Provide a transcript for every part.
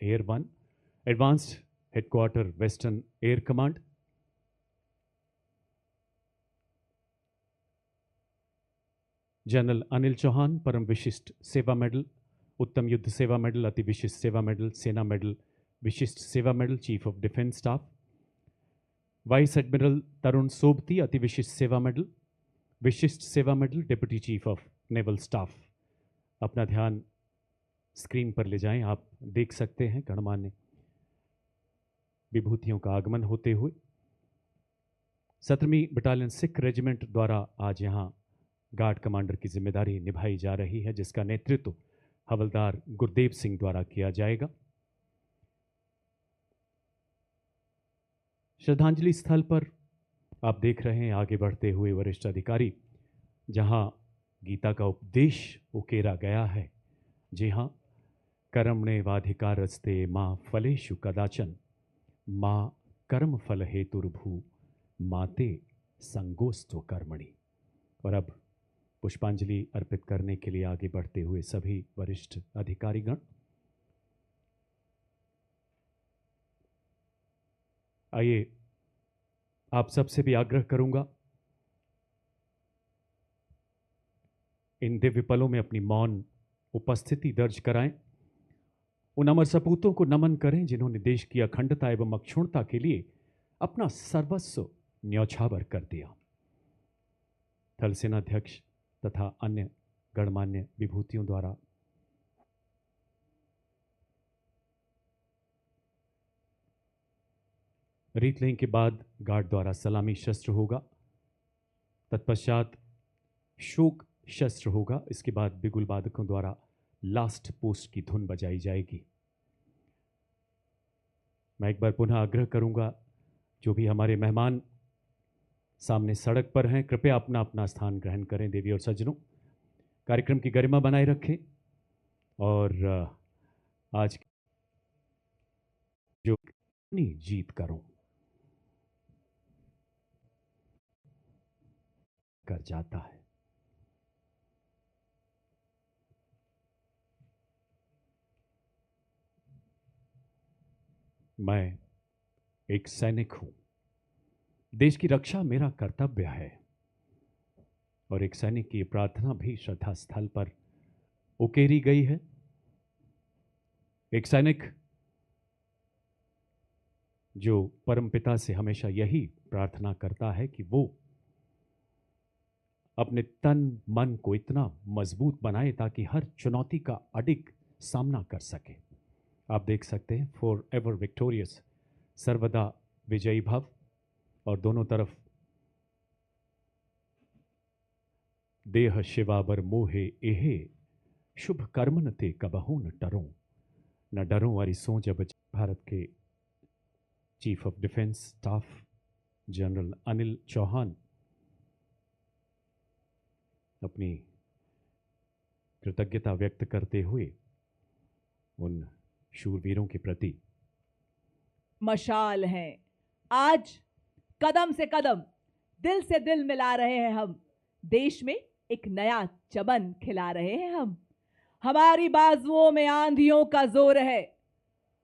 Air 1, Advanced Headquarter Western Air Command. General Anil Chauhan, Param Vishisht सेवा medal, उत्तम युद्ध सेवा मेडल, अति विशिष्ट सेवा मेडल, सेना मेडल, विशिष्ट सेवा medal, chief of defence staff. Vice admiral Tarun Sobti, अति विशिष्ट सेवा मेडल, विशिष्ट सेवा medal, deputy chief of naval staff. अपना ध्यान स्क्रीन पर ले जाएं, आप देख सकते हैं गणमान्य विभूतियों का आगमन होते हुए 17वीं बटालियन सिख रेजिमेंट द्वारा आज यहाँ गार्ड कमांडर की जिम्मेदारी निभाई जा रही है, जिसका नेतृत्व हवलदार गुरदेव सिंह द्वारा किया जाएगा। श्रद्धांजलि स्थल पर आप देख रहे हैं आगे बढ़ते हुए वरिष्ठ अधिकारी, जहां गीता का उपदेश उकेरा गया है। जी हाँ, कर्मणे वाधिकारस्ते मां फलेषु कदाचन, मां कर्म फल हेतुर्भू माते संगोस्तु कर्मणि। और अब पुष्पांजलि अर्पित करने के लिए आगे बढ़ते हुए सभी वरिष्ठ अधिकारीगण। आइए, आप सबसे भी आग्रह करूंगा, इन दिव्य पलों में अपनी मौन उपस्थिति दर्ज कराएं। उन अमर सपूतों को नमन करें जिन्होंने देश की अखंडता एवं अक्षुण्णता के लिए अपना सर्वस्व न्यौछावर कर दिया। थल सेनाध्यक्ष तथा अन्य गणमान्य विभूतियों द्वारा रीत लेने के बाद गार्ड द्वारा सलामी शस्त्र होगा, तत्पश्चात शोक शस्त्र होगा। इसके बाद बिगुल वादकों द्वारा लास्ट पोस्ट की धुन बजाई जाएगी। मैं एक बार पुनः आग्रह करूंगा, जो भी हमारे मेहमान सामने सड़क पर हैं, कृपया अपना अपना स्थान ग्रहण करें। देवी और सज्जनों, कार्यक्रम की गरिमा बनाए रखें और आज जो जीत करूं कर जाता है। मैं एक सैनिक हूं, देश की रक्षा मेरा कर्तव्य है और एक सैनिक की प्रार्थना भी श्रद्धा स्थल पर उकेरी गई है। एक सैनिक जो परमपिता से हमेशा यही प्रार्थना करता है कि वो अपने तन मन को इतना मजबूत बनाए ताकि हर चुनौती का अडिग सामना कर सके। आप देख सकते हैं, फॉर एवर विक्टोरियस, सर्वदा विजयी भव, और दोनों तरफ देह शिवावर मोहे एहे, शुभ कर्म न ते कबहू न डरो, न डरो वारी सो जब। भारत के chief of defence staff general Anil Chauhan अपनी कृतज्ञता व्यक्त करते हुए उन शूरवीरों के प्रति मशाल हैं। आज कदम से कदम, दिल से दिल मिला रहे हैं हम, देश में एक नया चमन खिला रहे हैं हम। हमारी बाजुओं में आंधियों का जोर है,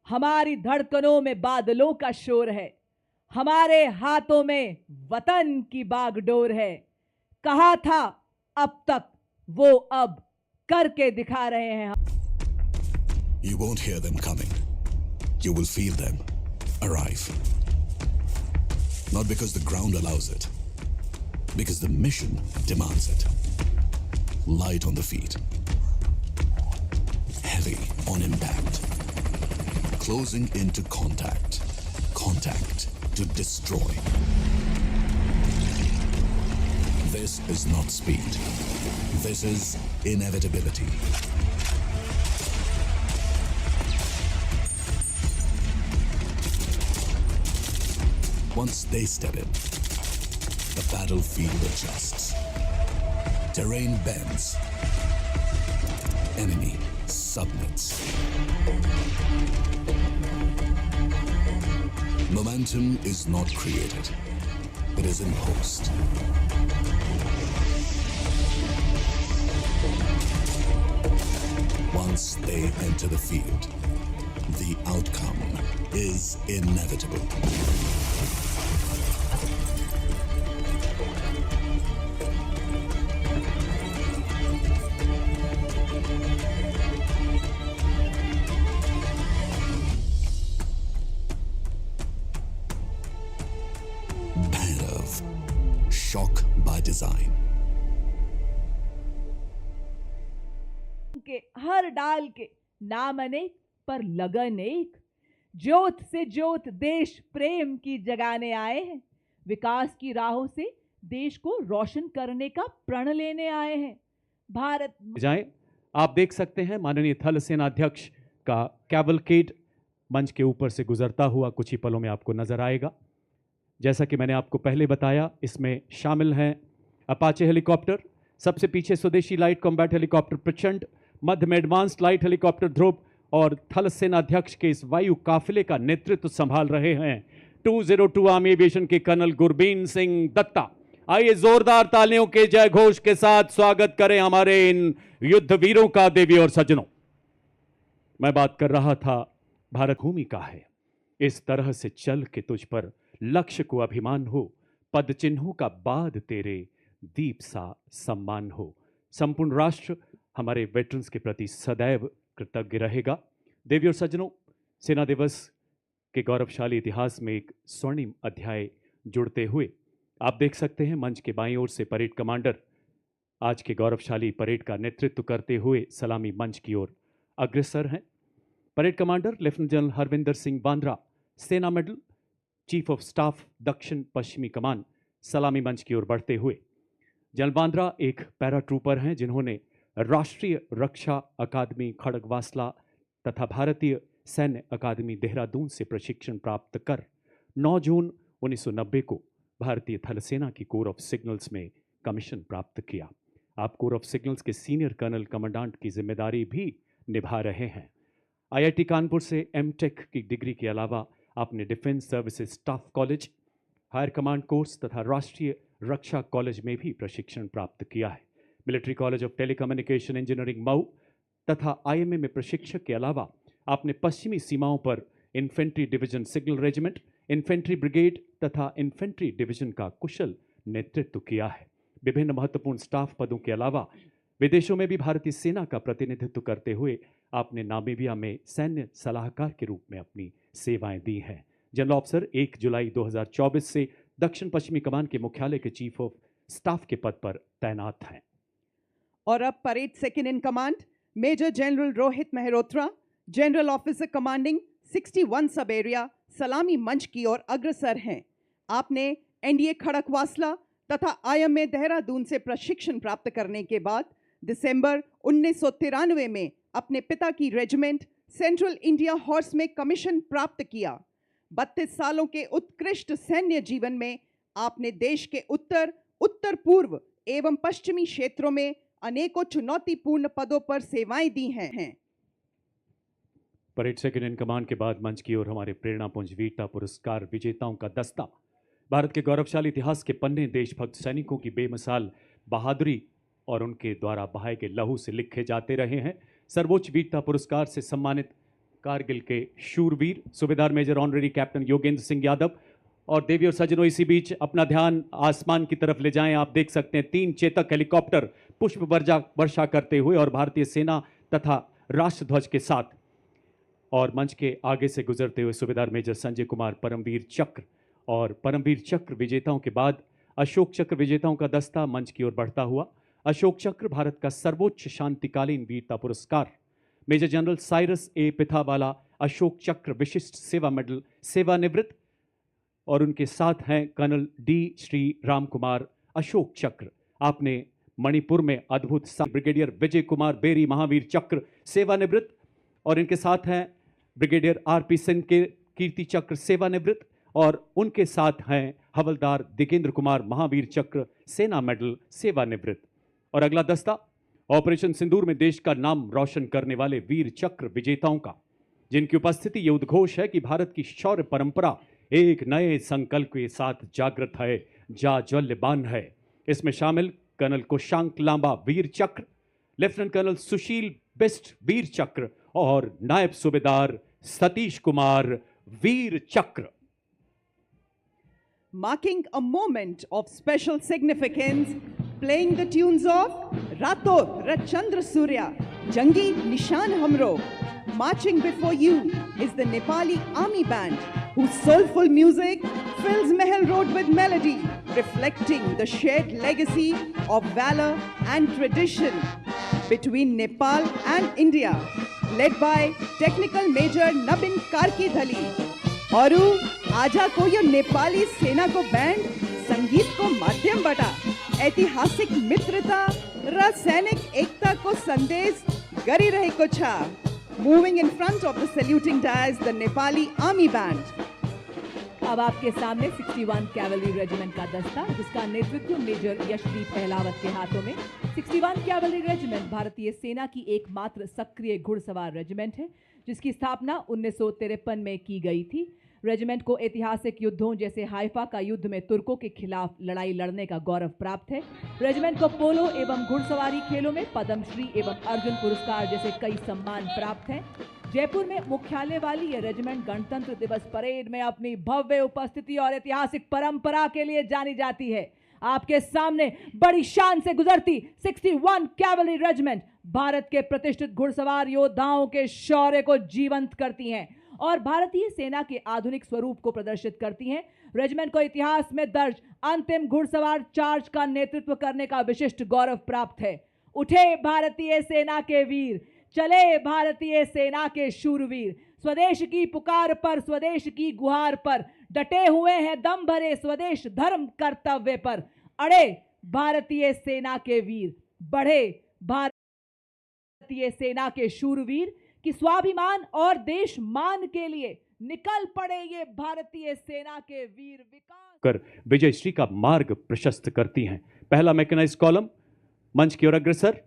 हमारी धड़कनों में बादलों का शोर है, हमारे हाथों में वतन की बागडोर है। कहा था अब तक, वो अब करके दिखा रहे हैं हम। You won't hear them coming. You will feel them arrive. Not because the ground allows it, because the mission demands it. Light on the feet, heavy on impact, closing into contact, contact to destroy. This is not speed. This is inevitability. Once they step in, the battlefield adjusts. Terrain bends. Enemy submits. Momentum is not created. It is imposed. Once they enter the field, the outcome is inevitable. Bhairav, shock by design. के हर डाल के नाम अनेक पर लगन एक, ज्योत से ज्योत देश प्रेम की जगाने आए हैं, विकास की राहों से देश को रोशन करने का प्रण लेने आए हैं। भारत जाए आप देख सकते हैं माननीय थल सेनाध्यक्ष का कैवलकेड मंच के ऊपर से गुजरता हुआ कुछ ही पलों में आपको नजर आएगा। जैसा कि मैंने आपको पहले बताया, इसमें शामिल हैं अपाचे हेलीकॉप्टर, सबसे पीछे स्वदेशी लाइट कॉम्बैट हेलीकॉप्टर प्रचंड, मध्य में एडवांस्ड लाइट हेलीकॉप्टर ध्रुव और थल सेनाध्यक्ष के इस वायु काफिले का नेतृत्व संभाल रहे हैं 202 आर्मी एविएशन के कर्नल गुरबीन सिंह दत्ता। आइए जोरदार तालियों के जय घोष के साथ स्वागत करें हमारे इन युद्ध वीरों का। देवी और सज्जनों, मैं बात कर रहा था भारत भूमि का है, इस तरह से चल के तुझ पर लक्ष्य को अभिमान हो, पद चिन्हों का बाद तेरे दीप सा सम्मान हो। संपूर्ण राष्ट्र हमारे वेटरन्स के प्रति सदैव कृतज्ञ रहेगा। देवी और सज्जनों, सेना दिवस के गौरवशाली इतिहास में एक स्वर्णिम अध्याय जुड़ते हुए आप देख सकते हैं मंच के बाईं ओर से परेड कमांडर आज के गौरवशाली परेड का नेतृत्व करते हुए सलामी मंच की ओर अग्रसर हैं। Parade commander lieutenant general Harvinder Singh Bandra, सेना मेडल, चीफ ऑफ स्टाफ दक्षिण पश्चिमी कमान, सलामी मंच की ओर बढ़ते हुए। जनरल बांद्रा एक पैरा ट्रूपर हैं जिन्होंने राष्ट्रीय रक्षा अकादमी खड़गवासला तथा भारतीय सैन्य अकादमी देहरादून से प्रशिक्षण प्राप्त कर 9 जून 1990 को भारतीय थल सेना की कोर ऑफ सिग्नल्स में कमीशन प्राप्त किया। आप कोर ऑफ सिग्नल्स के सीनियर कर्नल कमांडेंट की जिम्मेदारी भी निभा रहे हैं। आईआईटी कानपुर से एमटेक की डिग्री के अलावा आपने defence services staff college, higher command course तथा राष्ट्रीय रक्षा कॉलेज में भी प्रशिक्षण प्राप्त किया है। Military college of telecommunication engineering Mau तथा आईएमए में प्रशिक्षक के अलावा आपने पश्चिमी सीमाओं पर infantry division signal regiment, infantry brigade तथा इन्फेंट्री डिवीजन का कुशल नेतृत्व किया है। विभिन्न महत्वपूर्ण स्टाफ पदों के अलावा विदेशों में भी भारतीय सेना का प्रतिनिधित्व करते हुए आपने नामीबिया में सैन्य सलाहकार के रूप में अपनी सेवाएं दी हैं। जनरल ऑफिसर 1 जुलाई 2024 से दक्षिण पश्चिमी कमान के मुख्यालय के चीफ ऑफ स्टाफ के पद पर तैनात हैं। और अब parade second in command major general Rohit Mehrotra, general officer commanding 61 sub area, सलामी मंच की ओर अग्रसर हैं। आपने एनडीए खड़गवासला तथा आईएमए देहरादून से प्रशिक्षण प्राप्त करने के बाद दिसंबर 1993 में अपने पिता की रेजिमेंट सेंट्रल इंडिया हॉर्स में कमीशन प्राप्त किया। 32 सालों के उत्कृष्ट सैन्य जीवन में आपने देश के उत्तर, उत्तर पूर्व एवं पश्चिमी क्षेत्रों में अनेकों चुनौतीपूर्ण पदों पर सेवाएं दी हैं। परेड सेकंड इन कमांड के बाद मंच की ओर हमारे प्रेरणापुंज वीरता पुरस्कार विजेताओं का दस्ता। भारत के गौरवशाली इतिहास के पन्ने देशभक्त सैनिकों की बेमिसाल बहादुरी और उनके द्वारा बहाए गए लहू से लिखे जाते रहे हैं। सर्वोच्च वीरता पुरस्कार से सम्मानित कारगिल के शूरवीर Subedar major honorary captain Yogendra Singh Yadav. और देवी और सज्जनों, इसी बीच अपना ध्यान आसमान की तरफ ले जाएं। आप देख सकते हैं 3 चेतक हेलीकॉप्टर पुष्प वर्षा करते हुए और भारतीय सेना तथा राष्ट्रध्वज के साथ, और मंच के आगे से गुजरते हुए सूबेदार मेजर संजय कुमार परमवीर चक्र और परमवीर चक्र विजेताओं के बाद अशोक चक्र विजेताओं का दस्ता मंच की ओर बढ़ता हुआ। अशोक चक्र भारत का सर्वोच्च शांतिकालीन वीरता पुरस्कार, मेजर जनरल साइरस ए पिथावाला अशोक चक्र विशिष्ट सेवा मेडल सेवानिवृत्त, और उनके साथ हैं कर्नल डी श्री राम कुमार अशोक चक्र। आपने मणिपुर में अद्भुत ब्रिगेडियर विजय कुमार बेरी महावीर चक्र सेवानिवृत्त, और इनके साथ हैं ब्रिगेडियर आरपी सिंह के कीर्ति चक्र सेवानिवृत्त, और उनके साथ हैं हवलदार दिगेंद्र कुमार महावीर चक्र सेना मेडल सेवानिवृत्त। और अगला दस्ता ऑपरेशन सिंदूर में देश का नाम रोशन करने वाले वीर चक्र विजेताओं का, जिनकी उपस्थिति ये उद्घोष है कि भारत की शौर्य परंपरा एक नए संकल्प के साथ जागृत है, जाज्वल्यमान है। इसमें शामिल कर्नल कुशांक लांबा वीर चक्र, लेफ्टिनेंट कर्नल सुशील बिस्ट वीर चक्र और नायब सूबेदार सतीश कुमार वीर चक्र। Marking a moment of special significance, playing the tunes of Rato Rachandra Surya, Jangi Nishan Hamro. Marching before you is the Nepali Army Band, whose soulful music fills Mahal Road with melody, reflecting the shared legacy of valor and tradition between Nepal and India, led by Technical Major Nabin Karkidhali. और आजा को यो नेपाली सेना को band संगीत को माध्यम बटा ऐतिहासिक मित्रता र सैनिक एकता को संदेश गरी रहेको छ। Moving in front of the saluting dais the Nepali army band. अब आपके सामने 61 कैवलरी रेजिमेंट का दस्ता, जिसका नेतृत्व मेजर यशदीप अहलावत के हाथों में। 61 कैवलरी रेजिमेंट भारतीय सेना की एकमात्र सक्रिय घुड़सवार रेजिमेंट है, जिसकी स्थापना 1953 में की गई थी। रेजिमेंट को ऐतिहासिक युद्धों जैसे हाइफा का युद्ध में तुर्कों के खिलाफ लड़ाई लड़ने का गौरव प्राप्त है। रेजिमेंट को पोलो एवं घुड़सवारी खेलों में पद्मश्री एवं अर्जुन पुरस्कार जैसे कई सम्मान प्राप्त हैं। जयपुर में मुख्यालय वाली यह रेजिमेंट गणतंत्र दिवस परेड में अपनी भव्य उपस्थिति और ऐतिहासिक परंपरा के लिए जानी जाती है। आपके सामने बड़ी शान से गुजरती 61 कैवलरी रेजिमेंट भारत के प्रतिष्ठित घुड़सवार योद्धाओं के शौर्य को जीवंत करती हैं और भारतीय सेना के आधुनिक स्वरूप को प्रदर्शित करती हैं। रेजिमेंट को इतिहास में दर्ज अंतिम घुड़सवार चार्ज का नेतृत्व करने का विशिष्ट गौरव प्राप्त है। उठे भारतीय सेना के वीर, चले भारतीय सेना के शूरवीर, स्वदेश की पुकार पर, स्वदेश की गुहार पर डटे हुए हैं दम भरे स्वदेश धर्म कर्तव्य पर। अड़े भारतीय सेना के वीर, बढ़े भारतीय सेना के शूरवीर कि स्वाभिमान और देश मान के लिए निकल पड़े ये भारतीय सेना के वीर विकास कर विजयश्री का मार्ग प्रशस्त करती हैं। पहला मैकेनाइज्ड कॉलम मंच की ओर अग्रसर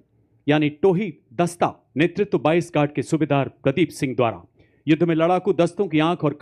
यानी टोही दस्ता, नेतृत्व 22 गार्ड के सूबेदार प्रदीप सिंह द्वारा। युद्ध में लड़ाकू दस्तों की आंख और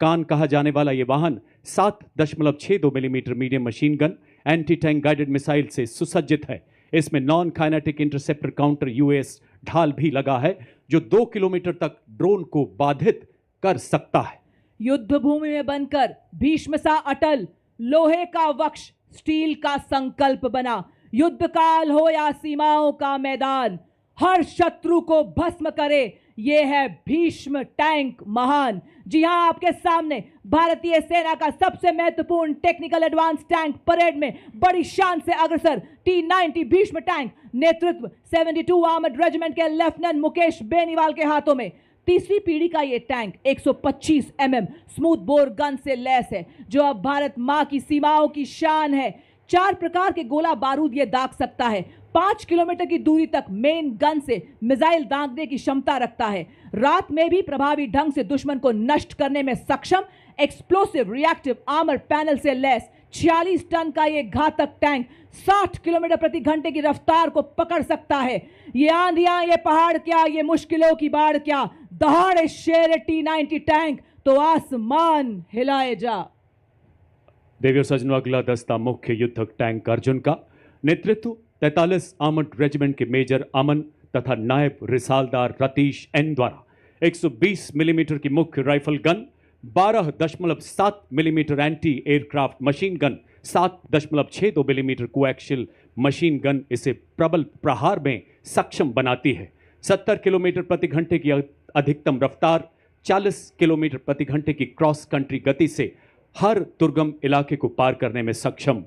कान कहा जाने वाला यह वाहन 7.62 millimetre medium machine gun anti tank guided missile से सुसज्जित है। इसमें non kinetic interceptor counter US ढाल भी लगा है, जो 2 किलोमीटर तक ड्रोन को बाधित कर सकता है। युद्ध भूमि में बनकर भीष्म सा अटल, लोहे का वक्ष स्टील का संकल्प बना। युद्ध काल हो या सीमाओं का मैदान, हर शत्रु को भस्म करे, ये है भीष्म टैंक महान। जी हां, आपके सामने भारतीय सेना का सबसे महत्वपूर्ण टेक्निकल एडवांस टैंक परेड में बड़ी शान से अग्रसर T-90 भीष्म टैंक, नेतृत्व 72 आर्मर्ड रेजिमेंट के लेफ्टिनेंट मुकेश बेनीवाल के हाथों में। तीसरी पीढ़ी का यह tank 125 mm smooth bore gun से लैस है, जो अब भारत मां की सीमाओं की शान है। 4 प्रकार के गोला बारूद यह दाग सकता है। 5 किलोमीटर की दूरी तक मेन गन से मिसाइल दागने की क्षमता रखता है। रात में भी प्रभावी ढंग से दुश्मन को नष्ट करने में सक्षम एक्सप्लोसिव रिएक्टिव आर्मर पैनल से लैस 46 टन का यह घातक टैंक 60 किलोमीटर प्रति घंटे की रफ्तार को पकड़ सकता है। ये आंधियां, ये पहाड़ क्या, ये मुश्किलों की बाढ़ क्या, दहाड़े शेर T-90 टैंक तो आसमान हिलाए जा। देवियों सजनों, अगला दस्ता मुख्य युद्धक टैंक अर्जुन का, नेतृत्व 43 आर्मर्ड रेजिमेंट के मेजर अमन तथा नायब रिसालदार रतीश एन द्वारा। 120 मिलीमीटर की मुख्य rifle gun, 12.7 millimetre anti aircraft machine gun, 7.62 millimetre coaxial machine gun इसे प्रबल प्रहार में सक्षम बनाती है। 70 किलोमीटर प्रति घंटे की अधिकतम रफ्तार, 40 किलोमीटर प्रति घंटे की क्रॉस कंट्री गति से हर दुर्गम इलाके को पार करने में सक्षम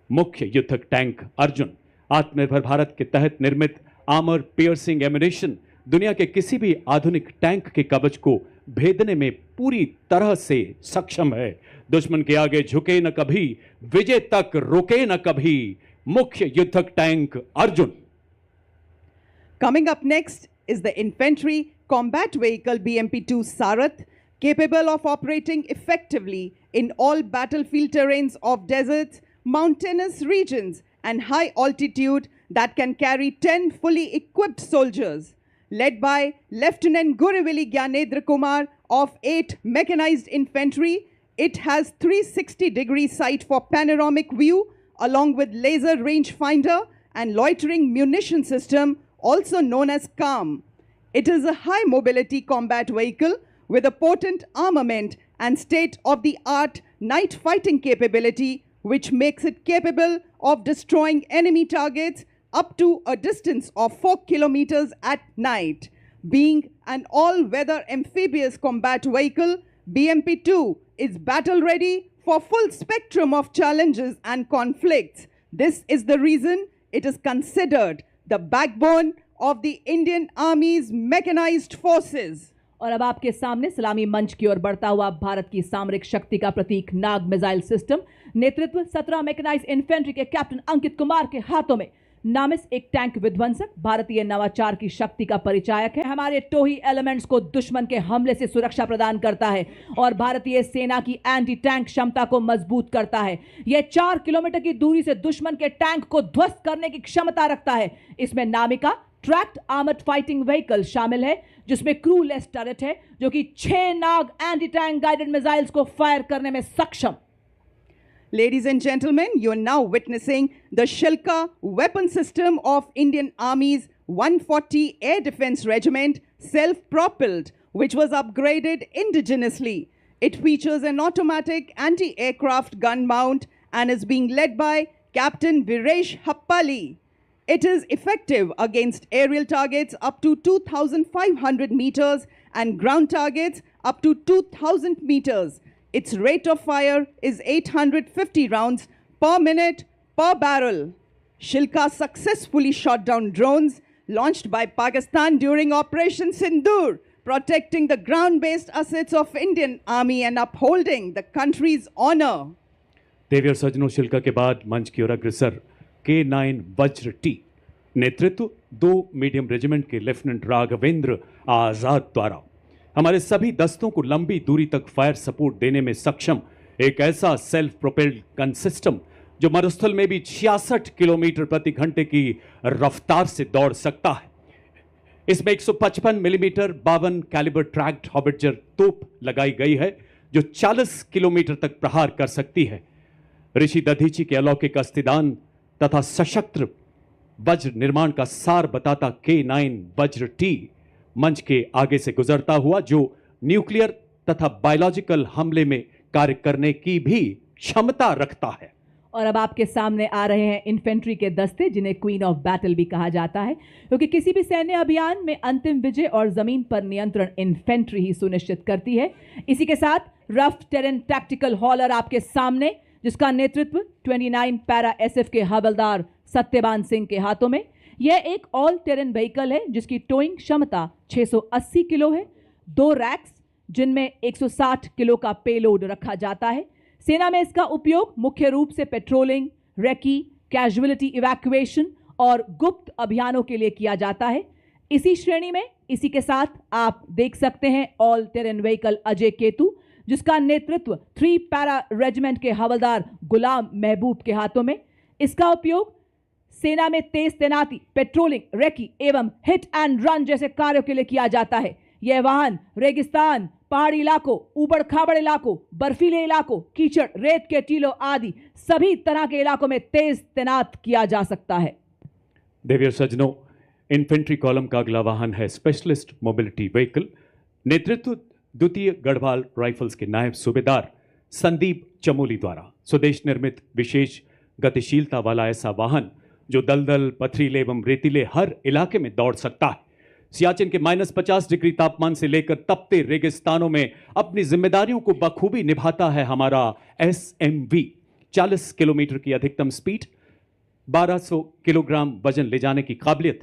मुख्य युद्धक टैंक अर्जुन। आत्मनिर्भर भारत के तहत निर्मित आर्मर पियर्सिंग एम्यूनिशन दुनिया के किसी भी आधुनिक टैंक के कवच को भेदने में पूरी तरह से सक्षम है। दुश्मन के आगे झुके न कभी, विजय तक रुके न कभी, मुख्य युद्धक tank Arjun. Coming up next is the infantry combat vehicle BMP-2 Sarath, capable of operating effectively in all battlefield terrains of deserts, mountainous regions, and high altitude, that can carry 10 fully equipped soldiers. Led by Lieutenant Gurivili Gyanendra Kumar of 8 Mechanized Infantry, it has 360-degree sight for panoramic view, along with laser rangefinder and loitering munition system, also known as CALM. It is a high mobility combat vehicle with a potent armament and state-of-the-art night fighting capability, which makes it capable of destroying enemy targets up to a distance of 4 kilometers at night. Being an all-weather amphibious combat vehicle, BMP-2 is battle-ready for full spectrum of challenges and conflicts. This is the reason it is considered the backbone of the Indian Army's mechanized forces. और अब आपके सामने सलामी मंच की ओर बढ़ता हुआ भारत की सामरिक शक्ति का प्रतीक नाग मिसाइल सिस्टम, नेतृत्व 17 मैकेनाइज्ड इन्फेंट्री के कैप्टन अंकित कुमार के हाथों में। नामिस एक टैंक विध्वंसक भारतीय नवाचार की शक्ति का परिचायक है। हमारे टोही एलिमेंट्स को दुश्मन के हमले से सुरक्षा प्रदान करता है और भारतीय सेना की एंटी टैंक क्षमता को मजबूत करता है। यह 4 किलोमीटर की दूरी से दुश्मन के टैंक को ध्वस्त करने की क्षमता रखता है। इसमें नामिका ट्रैक्ड आर्मर्ड फाइटिंग व्हीकल शामिल है, जिसमें क्रूलेस टर्रेट है जो कि 6 नाग एंटी टैंक गाइडेड मिसाइल्स को फायर करने में सक्षम। Ladies and gentlemen, you're now witnessing the Shilka weapon system of Indian Army's 140 Air Defense Regiment, self-propelled, which was upgraded indigenously. It features an automatic anti-aircraft gun mount and is being led by Captain Viresh Happali. It is effective against aerial targets up to 2,500 meters and ground targets up to 2,000 meters. Its rate of fire is 850 rounds per minute per barrel. Shilka successfully shot down drones launched by Pakistan during Operation Sindoor, protecting the ground-based assets of Indian Army and upholding the country's honor. देवियर सज्जनों, शिल्का के बाद मंच की ओर अग्रसर K9 वज्र T, नेतृत्व 2 medium regiment के lieutenant Raghavendra आजाद द्वारा हमारे सभी दस्तों को लंबी दूरी तक फायर सपोर्ट देने में सक्षम एक ऐसा सेल्फ प्रोपेल्ड गन सिस्टम जो मरुस्थल में भी 66 किलोमीटर प्रति घंटे की रफ्तार से दौड़ सकता है। इसमें 155 मिलीमीटर 52 कैलिबर ट्रैक्ड हॉबिटजर तोप लगाई गई है जो 40 किलोमीटर तक प्रहार कर सकती है। ऋषि दधीची के अलौकिक अस्थिदान तथा सशस्त्र वज्र निर्माण का सार बताता K9 वज्र टी मंच के आगे से गुजरता हुआ जो न्यूक्लियर तथा बायोलॉजिकल हमले में कार्य करने की भी क्षमता रखता है। और अब आपके सामने आ रहे हैं इन्फेंट्री के दस्ते, जिन्हें क्वीन ऑफ बैटल भी कहा जाता है, क्योंकि किसी भी सैन्य अभियान में अंतिम विजय और जमीन पर नियंत्रण इन्फेंट्री ही सुनिश्चित करती है। इसी के साथ रफ टेरेन टैक्टिकल हॉलर आपके सामने, जिसका नेतृत्व 29 पैरा एसएफ के हवलदार सत्यवान सिंह के हाथों में। यह एक ऑल टेरेन व्हीकल है जिसकी टोइंग क्षमता 680 किलो है। 2 रैक्स जिनमें 160 किलो का पेलोड रखा जाता है। सेना में इसका उपयोग मुख्य रूप से पेट्रोलिंग, रेकी, कैजुअलिटी इवैक्यूएशन और गुप्त अभियानों के लिए किया जाता है। इसी श्रेणी में इसी के साथ आप देख सकते हैं all terrain vehicle Ajay Ketu, जिसका नेतृत्व 3 पैरा रेजिमेंट के हवलदार गुलाम महबूब के हाथों में। इसका उपयोग सेना में तेज तैनाती, पेट्रोलिंग, रेकी एवं हिट एंड रन जैसे कार्यों के लिए किया जाता है। यह वाहन रेगिस्तान, पहाड़ी इलाकों, ऊबड़ खाबड़ इलाकों, बर्फीले इलाकों, कीचड़, रेत के टीलों आदि सभी तरह के इलाकों में तेज तैनात किया जा सकता है। देवियर सज्जनों, इन्फेंट्री कॉलम का अगला वाहन है स्पेशलिस्ट मोबिलिटी व्हीकल, नेतृत्व द्वितीय गढ़वाल राइफल्स के नायब सूबेदार संदीप चमोली द्वारा। स्वदेश निर्मित विशेष गतिशीलता वाला ऐसा वाहन जो दलदल, पथरीले एवं रेतीले हर इलाके में दौड़ सकता है। सियाचिन के -50 डिग्री तापमान से लेकर तपते रेगिस्तानों में अपनी जिम्मेदारियों को बखूबी निभाता है हमारा SMV। 40 किलोमीटर की अधिकतम स्पीड, 1200 किलोग्राम वजन ले जाने की काबिलियत,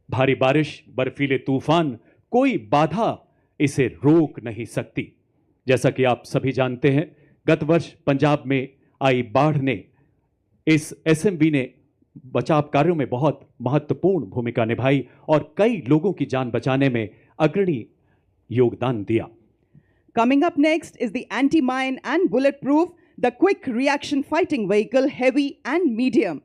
भारी बारिश, बर्फीले तूफान, कोई बाधा इसे रोक नहीं सकती। जैसा कि आप सभी जानते हैं, गत वर्ष पंजाब में आई बाढ़ ने इस SMV ने बचाव कार्यों में बहुत महत्वपूर्ण भूमिका निभाई और कई लोगों की जान बचाने में अग्रणी योगदान दिया। Coming up next is the anti-mine and bulletproof, the quick reaction fighting vehicle heavy and medium.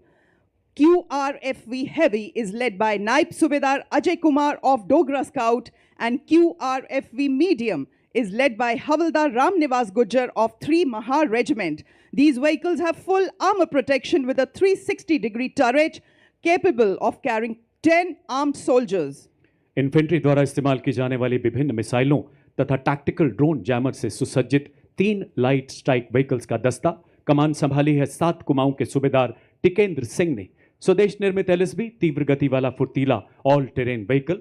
QRFV Heavy is led by Naib Subedar Ajay Kumar of Dogra Scout, and QRFV Medium is led by Havaldar Ram Nivas Gujjar of 3 Mahar Regiment. These vehicles have full armor protection with a 360-degree turret capable of carrying 10 armed soldiers. Infantry द्वारा इस्तेमाल की जाने वाली विभिन्न मिसाइलों तथा tactical drone jammer से सुसज्जित 3 लाइट स्ट्राइक व्हीकल्स का दस्ता। कमान संभाली है 7 कुमाऊं के सूबेदार टिकेंद्र सिंह ने। स्वदेश निर्मित एलएसबी तीव्र गति वाला फुर्तीला ऑल टेरेन व्हीकल।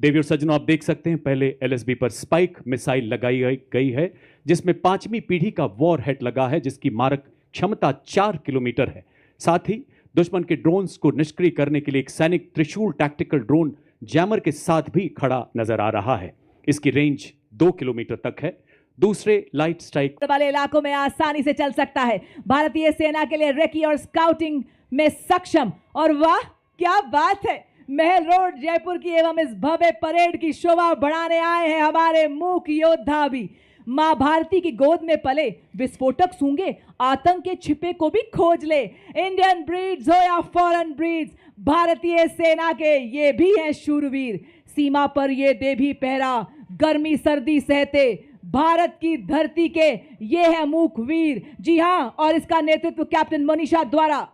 देवी और सज्जनों, आप देख सकते हैं पहले एलएसबी पर स्पाइक मिसाइल लगाई गई है, जिसमें 5वीं पीढ़ी का वॉर हेड लगा है, जिसकी मारक क्षमता 4 किलोमीटर है। साथ ही दुश्मन के ड्रोन्स को निष्क्रिय करने के लिए एक सैनिक त्रिशूल टैक्टिकल ड्रोन जैमर के साथ भी खड़ा नजर आ रहा है। इसकी रेंज 2 किलोमीटर तक है। दूसरे लाइट स्ट्राइक वाले इलाकों में आसानी से चल सकता है। भारतीय सेना के लिए रेकी और स्काउटिंग में सक्षम। और वाह क्या बात है, महल रोड जयपुर की एवं इस भव्य परेड की शोभा बढ़ाने आए हैं हमारे मूक योद्धा भी। मां भारती की गोद में पले, विस्फोटक सूंघे, आतंक के छिपे को भी खोज ले। इंडियन ब्रीड्स हो या फॉरेन ब्रीड्स, भारतीय सेना के ये भी हैं शूरवीर। सीमा पर ये दे भी पहरा, गर्मी सर्दी सहते भारत की धरती के ये है मूक वीर। जी हां, और इसका नेतृत्व कैप्टन मनीषा द्वारा।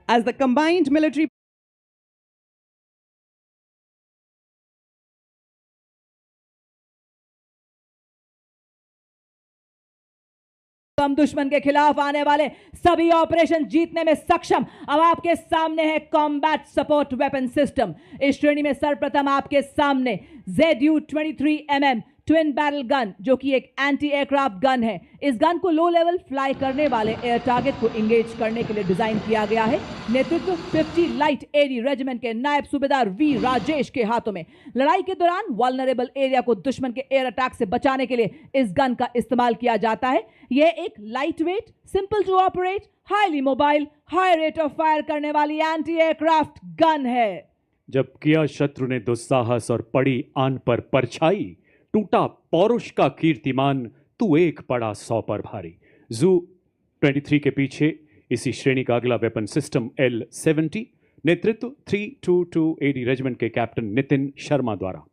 As the combined military हम दुश्मन के खिलाफ आने वाले सभी ऑपरेशन जीतने में सक्षम। अब आपके सामने है कॉम्बैट सपोर्ट वेपन सिस्टम। इस श्रेणी में सर्वप्रथम आपके सामने ZU-23mm ट्विन बैरल गन, जो कि एक एंटी एयरक्राफ्ट गन है। इस गन को लो लेवल फ्लाई करने वाले एयर टारगेट को इंगेज करने के लिए डिजाइन किया गया है। नेतृत्व 50 लाइट एडी रेजिमेंट के नायब सूबेदार वी राजेश के हाथों में। लड़ाई के दौरान वल्नरेबल एरिया को दुश्मन के एयर अटैक से बचाने के लिए इस गन का इस्तेमाल किया जाता है। यह एक light weight, simple to operate, highly mobile, high rate of fire करने वाली एंटी एयरक्राफ्ट गन है। जब किया शत्रु ने दुस्साहस और पड़ी आन पर परछाई, टूटा पौरुष का कीर्तिमान, तू एक पड़ा 100 पर भारी। ZU-23 के पीछे इसी श्रेणी का अगला वेपन सिस्टम L-70, नेतृत्व 322 AD रेजिमेंट के कैप्टन नितिन शर्मा द्वारा।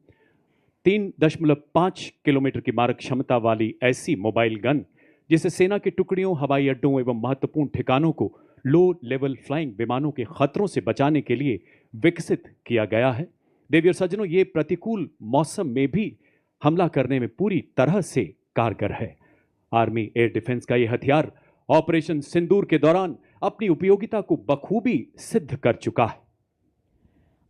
3.5 किलोमीटर की मारक क्षमता वाली ऐसी मोबाइल गन, जिसे सेना की टुकड़ियों, हवाई अड्डों एवं महत्वपूर्ण ठिकानों को लो लेवल फ्लाइंग विमानों के खतरों से बचाने के लिए विकसित किया गया है। देवी और सज्जनों, ये प्रतिकूल मौसम में भी हमला करने में पूरी तरह से कारगर है। आर्मी एयर डिफेंस का यह हथियार ऑपरेशन सिंदूर के दौरान अपनी उपयोगिता को बखूबी सिद्ध कर चुका है।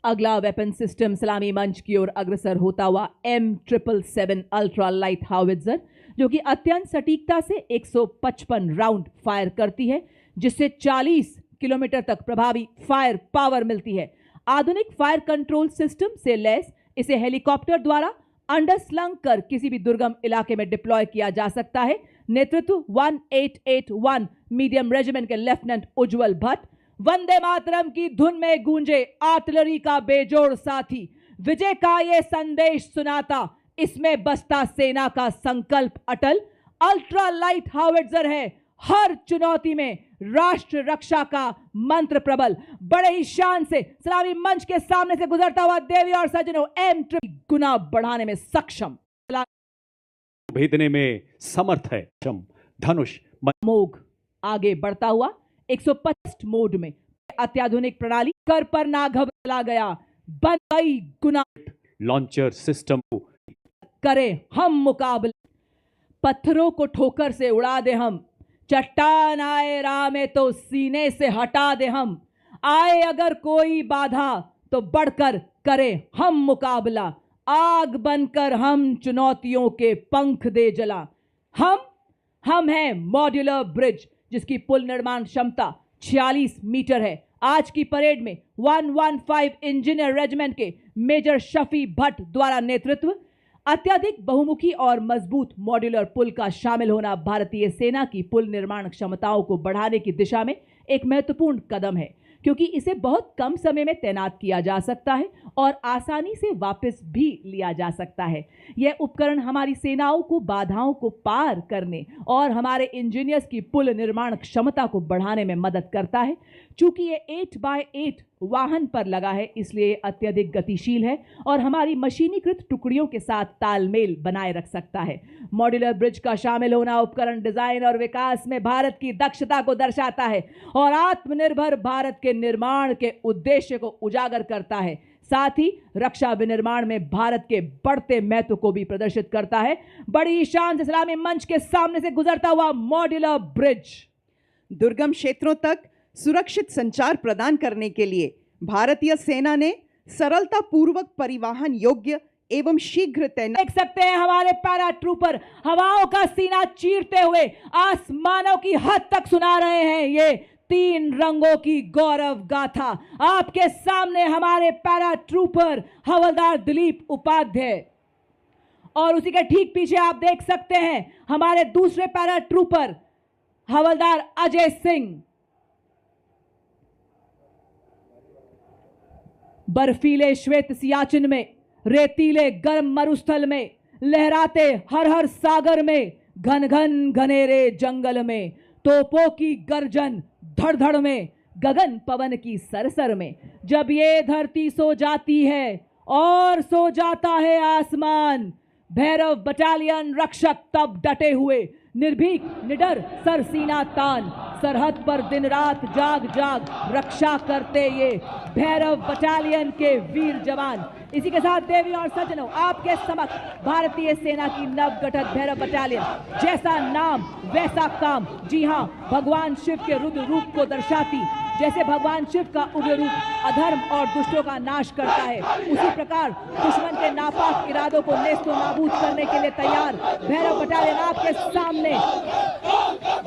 अगला वेपन सिस्टम सलामी मंच की ओर अग्रसर होता हुआ M777 अल्ट्रा लाइट हाउवित्जर, जो कि अत्यंत सटीकता से 155 राउंड फायर करती है, जिससे 40 किलोमीटर तक प्रभावी फायर पावर मिलती है। आधुनिक फायर कंट्रोल सिस्टम से लैस इसे हेलीकॉप्टर द्वारा अंडरस्लंग कर किसी भी दुर्गम इलाके में डिप्लॉय किया जा सकता है। नेतृत्व 1881 मीडियम रेजिमेंट के लेफ्टिनेंट उज्जवल भट्ट। वंदे मातरम की धुन में गूंजे आर्टिलरी का बेजोड़ साथी, विजय का ये संदेश सुनाता, इसमें बसता सेना का संकल्प अटल। अल्ट्रा लाइट हाउवित्जर है हर चुनौती में राष्ट्र रक्षा का मंत्र प्रबल। बड़े ही शान से सलामी मंच के सामने से गुजरता हुआ देवी और सज्जनों M3 गुना बढ़ाने में सक्षम, भेदने में समर्थ है। धनुष मोग आगे बढ़ता हुआ 125 मोड में अत्याधुनिक प्रणाली कर पर ना घबरा गया, बन गई गुना लॉन्चर सिस्टम करे हम मुकाबला। पत्थरों को ठोकर से उड़ा दे हम, चट्टान आए राह में तो सीने से हटा दे हम। आए अगर कोई बाधा तो बढ़कर करे हम मुकाबला। आग बनकर हम चुनौतियों के पंख दे जला। हम हैं मॉड्यूलर ब्रिज, जिसकी पुल निर्माण क्षमता 46 मीटर है। आज की परेड में 115 इंजीनियर रेजिमेंट के मेजर शफी भट्ट द्वारा नेतृत्व। अत्यधिक बहुमुखी और मजबूत मॉड्यूलर पुल का शामिल होना भारतीय सेना की पुल निर्माण क्षमताओं को बढ़ाने की दिशा में एक महत्वपूर्ण कदम है, क्योंकि इसे बहुत कम समय में तैनात किया जा सकता है और आसानी से वापस भी लिया जा सकता है। यह उपकरण हमारी सेनाओं को बाधाओं को पार करने और हमारे इंजीनियर्स की पुल निर्माण क्षमता को बढ़ाने में मदद करता है। चूंकि ये 8x8 वाहन पर लगा है, इसलिए अत्यधिक गतिशील है और हमारी मशीनीकृत टुकड़ियों के साथ तालमेल बनाए रख सकता है। मॉड्यूलर ब्रिज का शामिल होना उपकरण डिजाइन और विकास में भारत की दक्षता को दर्शाता है और आत्मनिर्भर भारत के निर्माण के उद्देश्य को उजागर करता है। साथ ही रक्षा विनिर्माण में भारत के बढ़ते महत्व को भी प्रदर्शित करता है। बड़ी शान से सलामी मंच के सामने से गुजरता हुआ मॉड्यूलर ब्रिज दुर्गम क्षेत्रों तक सुरक्षित संचार प्रदान करने के लिए भारतीय सेना ने सरलता पूर्वक परिवहन योग्य एवं शीघ्र तैनात। देख सकते हैं हमारे पैरा ट्रूपर हवाओं का सीना चीरते हुए आसमानों की हद तक सुना रहे हैं ये 3 रंगों की गौरव गाथा। आपके सामने हमारे पैरा ट्रूपर हवलदार दिलीप उपाध्याय और उसी के ठीक पीछे आप देख सकते हैं हमारे दूसरे पैरा ट्रूपर हवलदार अजय सिंह। बर्फीले श्वेत सियाचिन में, रेतीले गर्म मरुस्थल में, लहराते हर हर सागर में, घन घन घनेरे जंगल में, तोपों की गर्जन धड़ धड़ में, गगन पवन की सरसर में, जब ये धरती सो जाती है और सो जाता है आसमान, भैरव बटालियन रक्षक तब डटे हुए, निर्भीक निडर सरसीना तान, सरहद पर दिन रात जाग जाग रक्षा करते ये भैरव बटालियन के वीर जवान। इसी के साथ देवी और सज्जनों, आपके समक्ष भारतीय सेना की नवगठित भैरव बटालियन, जैसा नाम वैसा काम। जी हां, भगवान शिव के रुद्र रूप को दर्शाती, जैसे भगवान शिव का उग्र रूप अधर्म और दुष्टों का नाश करता है, उसी प्रकार दुश्मन के नापाक इरादों को नेस्तो नाबूद करने के लिए तैयार भैरव बटालियन आपके सामने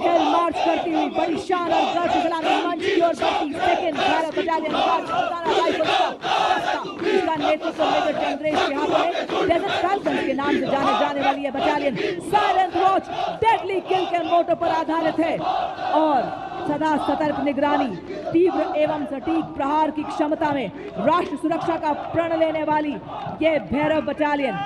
हेल मार्च करती हुई बड़ी शान और गर्व से सलामी मंच की ओर बढ़ती सेकंड भैरव बटालियन इसका नेतृत्व मेजर चंद्रेश के हाथों में। डेजर्ट फैल्कन्स के नाम से जाने जाने वाली यह बटालियन साइलेंट वॉच डेडली किल के मोटो पर आधारित है और सदा सतर्क निगरानी, तीव्र एवं सटीक प्रहार की क्षमता में राष्ट्र सुरक्षा का प्रण लेने वाली ये भैरव बटालियन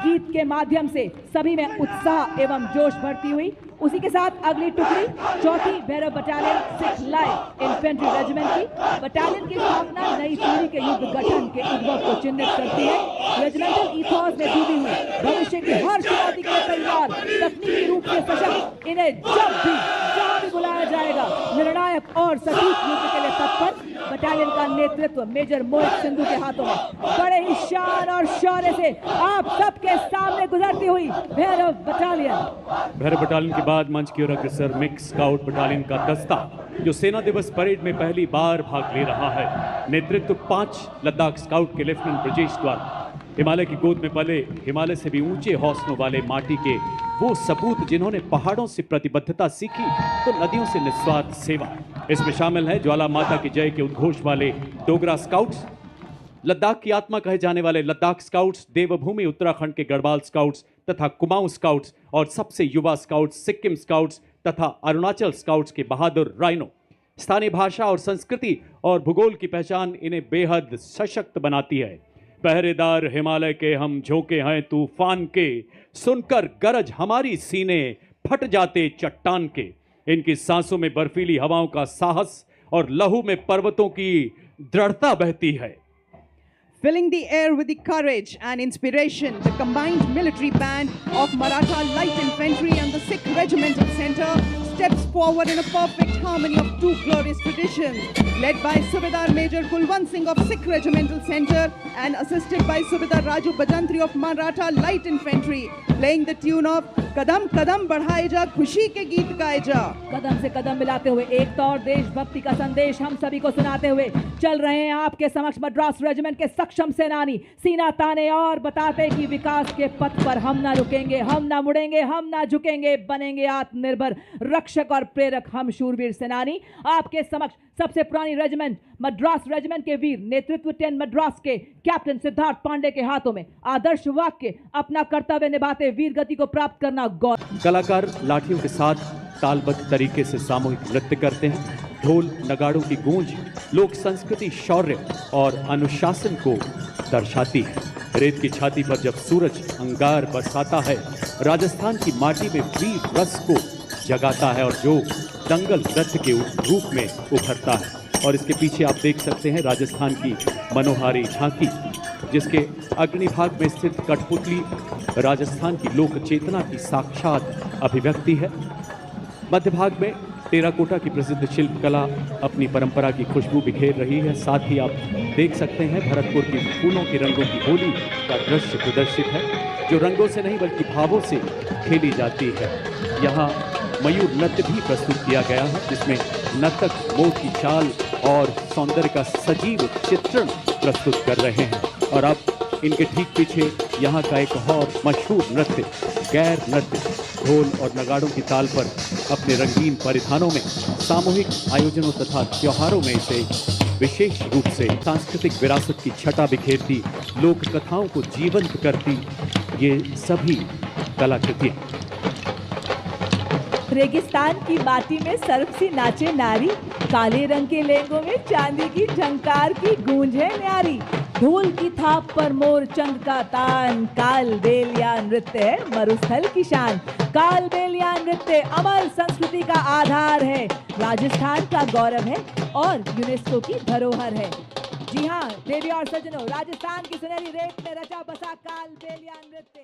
गीत के माध्यम से सभी में उत्साह एवं जोश भरती हुई। उसी के साथ अगली टुकड़ी चौथी Bhairav battalion 6 light infantry regiment की बटालियन की स्थापना नई पीढ़ी के युद्ध गठन के उद्भव को चिन्हित करती है। रेजिमेंटल इथॉस में डूबी हुई भविष्य की हर चुनौती के लिए तैयार, तकनीकी रूप से सशक्त, इन्हें जब भी जहां भी बुलाया जाएगा निर्णायक और सटीक युद्ध के लिए तत्पर बटालियन का नेतृत्व मेजर मोहित सिंधु के हाथों में बड़े ही शान और शौर्य से आप सबके सामने गुजरती हुई भैरव बटालियन। भैरव बटालियन के बाद मंच की ओर अग्रसर मिक्स स्काउट बटालियन का दस्ता जो सेना दिवस परेड में पहली बार भाग ले रहा है। नेतृत्व 5 लद्दाख स्काउट के लेफ्टिनेंट ब्रजेश द्वारा। हिमालय की गोद में पले, हिमालय से भी ऊंचे हौसलों वाले माटी के वो सपूत जिन्होंने पहाड़ों से प्रतिबद्धता सीखी तो नदियों से निस्वार्थ सेवा। इसमें शामिल है ज्वाला माता की जय के उद्घोष वाले डोगरा स्काउट्स, लद्दाख की आत्मा कहे जाने वाले लद्दाख स्काउट्स, देवभूमि उत्तराखंड के गढ़वाल स्काउट्स तथा कुमाऊं स्काउट्स और सबसे युवा स्काउट्स सिक्किम स्काउट्स तथा अरुणाचल स्काउट्स के बहादुर राइनो। स्थानीय भाषा और संस्कृति और भूगोल की पहचान इन्हें बेहद सशक्त बनाती है। पहरेदार हिमालय के हम झोंके हैं तूफान के, सुनकर गरज हमारी सीने फट जाते चट्टान के। इनकी सांसों में बर्फीली हवाओं का साहस और लहू में पर्वतों की दृढ़ता बहती है। Filling the air with the courage and inspiration, the combined military band of Maratha Light Infantry and the Sikh Regimental Centre steps forward in a perfect harmony of 2 glorious traditions, led by Subedar Major Kulwant Singh of Sikh Regimental Centre and assisted by Subedar Raju Bajantri of Maratha Light Infantry, playing the tune of कदम कदम बढ़ाए जा खुशी के गीत गाए जा। कदम से कदम मिलाते हुए एकता और देशभक्ति का संदेश हम सभी को सुनाते हुए चल रहे हैं आपके समक्ष मद्रास रेजिमेंट के सक्षम सेनानी, सीना ताने और बताते कि विकास के पथ पर हम ना रुकेंगे, हम ना मुड़ेंगे, हम ना झुकेंगे, बनेंगे आत्मनिर्भर रक्षक और प्रेरक हम शूरवीर सेनानी। आपके समक्ष सबसे पुरानी रेजिमेंट मद्रास रेजिमेंट के वीर नेतृत्व 10 मद्रास के कैप्टन सिद्धार्थ पांडे के हाथों में आदर्श वाक्य, अपना कर्तव्य निभाते वीर गति को प्राप्त करना गौरव। कलाकार लाठियों के साथ तालबद्ध तरीके से सामूहिक नृत्य करते हैं। ढोल नगाड़ों की गूंज लोक संस्कृति, शौर्य और अनुशासन को दर्शाती है। रेत की छाती पर जब सूरज अंगार बरसाता है, राजस्थान की माटी में वीर रस को जगाता है और जो दंगल नृत्य के रूप में उभरता है। और इसके पीछे आप देख सकते हैं राजस्थान की मनोहारी झांकी, जिसके अग्निभाग में स्थित कठपुतली राजस्थान की लोक चेतना की साक्षात अभिव्यक्ति है। मध्य भाग में टेराकोटा की प्रसिद्ध शिल्पकला अपनी परंपरा की खुशबू बिखेर रही है। साथ ही आप देख सकते हैं भरतपुर की फूलों के रंगों की होली का दृश्य प्रदर्शित है, जो रंगों से नहीं बल्कि भावों से खेली जाती है। यहाँ मयूर नृत्य भी प्रस्तुत किया गया है, जिसमें नर्तक मोर की चाल और सौंदर्य का सजीव चित्रण प्रस्तुत कर रहे हैं। और अब इनके ठीक पीछे यहाँ का एक और मशहूर नृत्य गैर नृत्य ढोल और नगाड़ों की ताल पर अपने रंगीन परिधानों में सामूहिक आयोजनों तथा त्योहारों में इसे विशेष रूप से सांस्कृतिक विरासत की छटा बिखेरती, लोक कथाओं को जीवंत करती ये सभी कलाकृतियाँ। रेगिस्तान की माटी में सर्प सी नाचे नारी, काले रंग के लहंगों में चांदी की झंकार की गूंज है न्यारी। ढोल की थाप पर मोर चंग का तान, काल बेलिया नृत्य है मरुस्थल की शान। काल बेलिया नृत्य अमर संस्कृति का आधार है, राजस्थान का गौरव है और यूनेस्को की धरोहर है। जी हाँ देवी और सज्जनों, राजस्थान की सुनहरी रेत में रचा बसा काल बेलिया नृत्य